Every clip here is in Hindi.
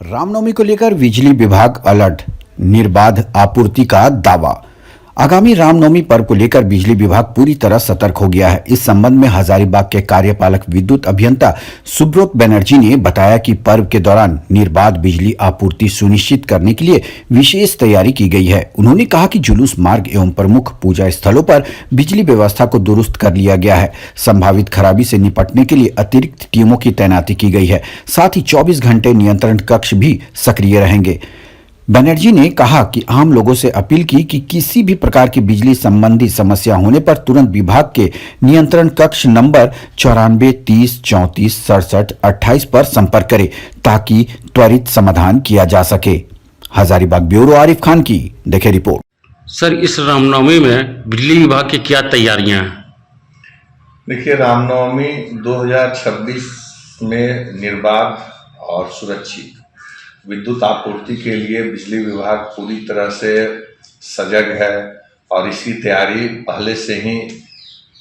रामनवमी को लेकर बिजली विभाग अलर्ट, निर्बाध आपूर्ति का दावा। आगामी रामनवमी पर्व को लेकर बिजली विभाग पूरी तरह सतर्क हो गया है। इस संबंध में हजारीबाग के कार्यपालक विद्युत अभियंता सुब्रत बनर्जी ने बताया कि पर्व के दौरान निर्बाध बिजली आपूर्ति सुनिश्चित करने के लिए विशेष तैयारी की गई है। उन्होंने कहा कि जुलूस मार्ग एवं प्रमुख पूजा स्थलों पर बिजली व्यवस्था को दुरुस्त कर लिया गया है। संभावित खराबी से निपटने के लिए अतिरिक्त टीमों की तैनाती की गई है। साथ ही 24 घंटे नियंत्रण कक्ष भी सक्रिय रहेंगे। बनर्जी ने कहा कि आम लोगों से अपील की कि किसी भी प्रकार की बिजली संबंधी समस्या होने पर तुरंत विभाग के नियंत्रण कक्ष नंबर 94 30 34 67 28 पर संपर्क करें ताकि त्वरित समाधान किया जा सके। हजारीबाग ब्यूरो आरिफ खान की देखे रिपोर्ट। सर, इस रामनवमी में बिजली विभाग की क्या तैयारियां हैं? देखिए, रामनवमी 2026 में निर्बाध और सुरक्षित विद्युत आपूर्ति के लिए बिजली विभाग पूरी तरह से सजग है और इसकी तैयारी पहले से ही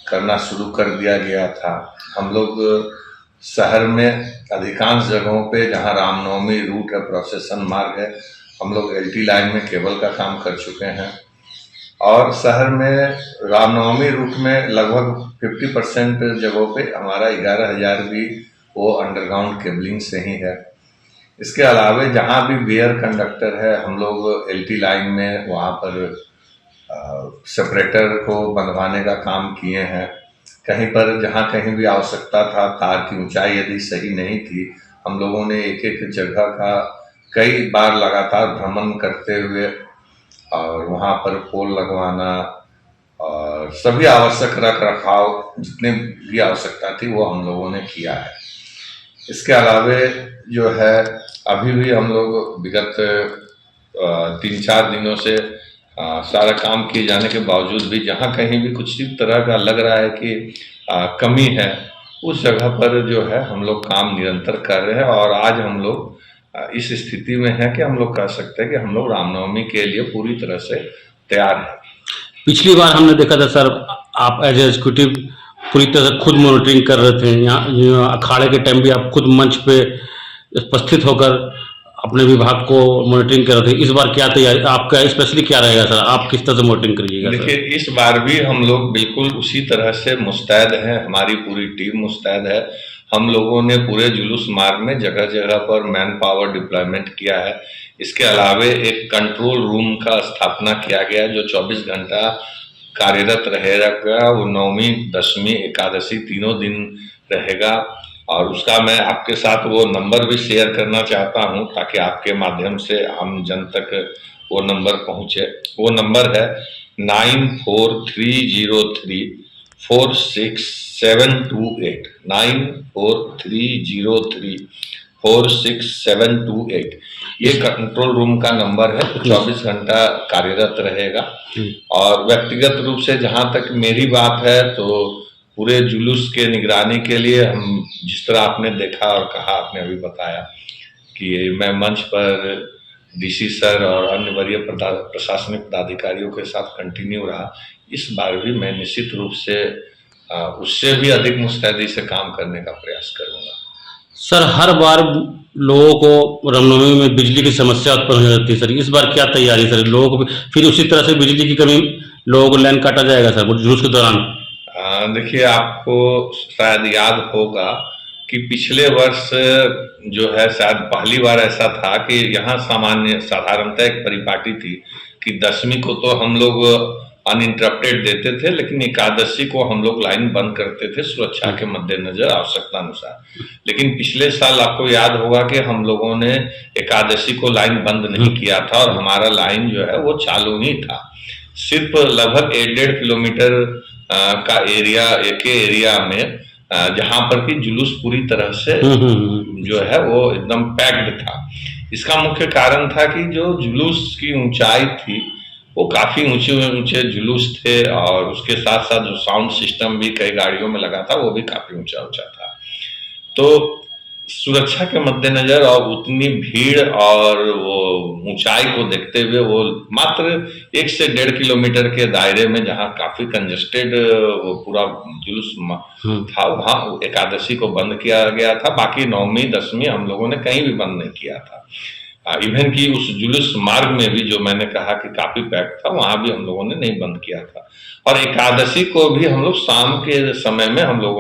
करना शुरू कर दिया गया था। हम लोग शहर में अधिकांश जगहों पे जहां रामनवमी रूट है, प्रोसेसन मार्ग है, हम लोग एलटी लाइन में केबल का काम कर चुके हैं और शहर में रामनवमी रूट में लगभग 50% जगहों पे हमारा 11,000 भी वो अंडरग्राउंड केबलिंग से ही है। इसके अलावे जहाँ भी बेयर कंडक्टर है, हम लोग एलटी लाइन में वहाँ पर सेपरेटर को बंधवाने का काम किए हैं। कहीं पर जहाँ कहीं भी आवश्यकता था, तार की ऊंचाई यदि सही नहीं थी, हम लोगों ने एक एक जगह का कई बार लगातार भ्रमण करते हुए और वहाँ पर पोल लगवाना और सभी आवश्यक रख रखाव जितने भी आवश्यकता थी वो हम लोगों ने किया है। इसके अलावे जो है अभी भी हम लोग विगत 3-4 दिनों से सारा काम किए जाने के बावजूद भी जहाँ कहीं भी कुछ इस तरह का लग रहा है कि कमी है, उस जगह पर जो है हम लोग काम निरंतर कर रहे हैं और आज हम लोग इस स्थिति में है कि हम लोग कह सकते हैं कि हम लोग रामनवमी के लिए पूरी तरह से तैयार हैं। पिछली बार हमने देखा था सर, आप एज एग्जीक्यूटिव पूरी तरह से खुद मॉनिटरिंग कर रहे थे। यहाँ अखाड़े के टाइम भी आप खुद मंच पे उपस्थित होकर अपने विभाग को मॉनिटरिंग कर रहे थे। इस बार क्या तैयारी आपका स्पेशली क्या रहेगा सर? आप किस तरह से मॉनिटरिंग करिएगा? देखिए, इस बार भी हम लोग बिल्कुल उसी तरह से मुस्तैद हैं, हमारी पूरी टीम मुस्तैद है। हम लोगों ने पूरे जुलूस मार्ग में जगह जगह पर मैन पावर डिप्लॉयमेंट किया है। इसके अलावे एक कंट्रोल रूम का स्थापना किया गया जो 24 घंटा कार्यरत रहेगा। वो नवमी, दशमी, एकादशी तीनों दिन रहेगा और उसका मैं आपके साथ वो नंबर भी शेयर करना चाहता हूं ताकि आपके माध्यम से आम जन तक वो नंबर पहुंचे। वो नंबर है 9430346728 9430346728। ये कंट्रोल रूम का नंबर है, 24 घंटा कार्यरत रहेगा। और व्यक्तिगत रूप से जहां तक मेरी बात है तो पूरे जुलूस के निगरानी के लिए हम जिस तरह आपने देखा और कहा, आपने अभी बताया कि मैं मंच पर डीसी सर और अन्य वरीय प्रशासनिक पदाधिकारियों के साथ कंटिन्यू रहा। इस बार भी मैं निश्चित रूप से उससे भी अधिक मुस्तैदी से काम करने का प्रयास करूंगा। सर, हर बार लोगों को रामनवमी में बिजली की समस्या उत्पन्न हो जाती है सर, इस बार क्या तैयारी सर? लोगों को फिर उसी तरह से बिजली की कमी, लोगों को लाइन काटा जाएगा सर जुलूस के दौरान? देखिए, आपको शायद याद होगा कि पिछले वर्ष जो है शायद पहली बार ऐसा था कि यहाँ साधारणतः एक परिपाटी थी कि दशमी को तो हम लोग अनइंटरप्टेड देते थे, लेकिन एकादशी को हम लोग लाइन बंद करते थे सुरक्षा के मद्देनजर, आवश्यकता अनुसार। लेकिन पिछले साल आपको याद होगा कि हम लोगों ने एकादशी को लाइन बंद नहीं किया था और हमारा लाइन जो है वो चालू ही था। सिर्फ लगभग 1.5 किलोमीटर का एरिया, एक एरिया में जहां पर कि जुलूस पूरी तरह से जो है वो एकदम पैक्ड था। इसका मुख्य कारण था कि जो जुलूस की ऊंचाई थी वो काफी ऊंचे जुलूस थे और उसके साथ साथ जो साउंड सिस्टम भी कई गाड़ियों में लगा था वो भी काफी ऊंचा था। तो सुरक्षा के मद्देनजर और उतनी भीड़ और वो ऊंचाई को देखते हुए वो मात्र 1 से 1.5 किलोमीटर के दायरे में जहां काफी कंजेस्टेड वो पूरा जुलूस था, वहां एकादशी को बंद किया गया था। बाकी 9वीं 10वीं हम लोगों ने कहीं भी बंद नहीं किया था। इवन की उस जुलूस मार्ग में भी जो मैंने कहा कि काफी पैक था, वहां भी हम लोगों ने नहीं बंद किया था। और एकादशी को भी हम लोग शाम के समय में हम लोगों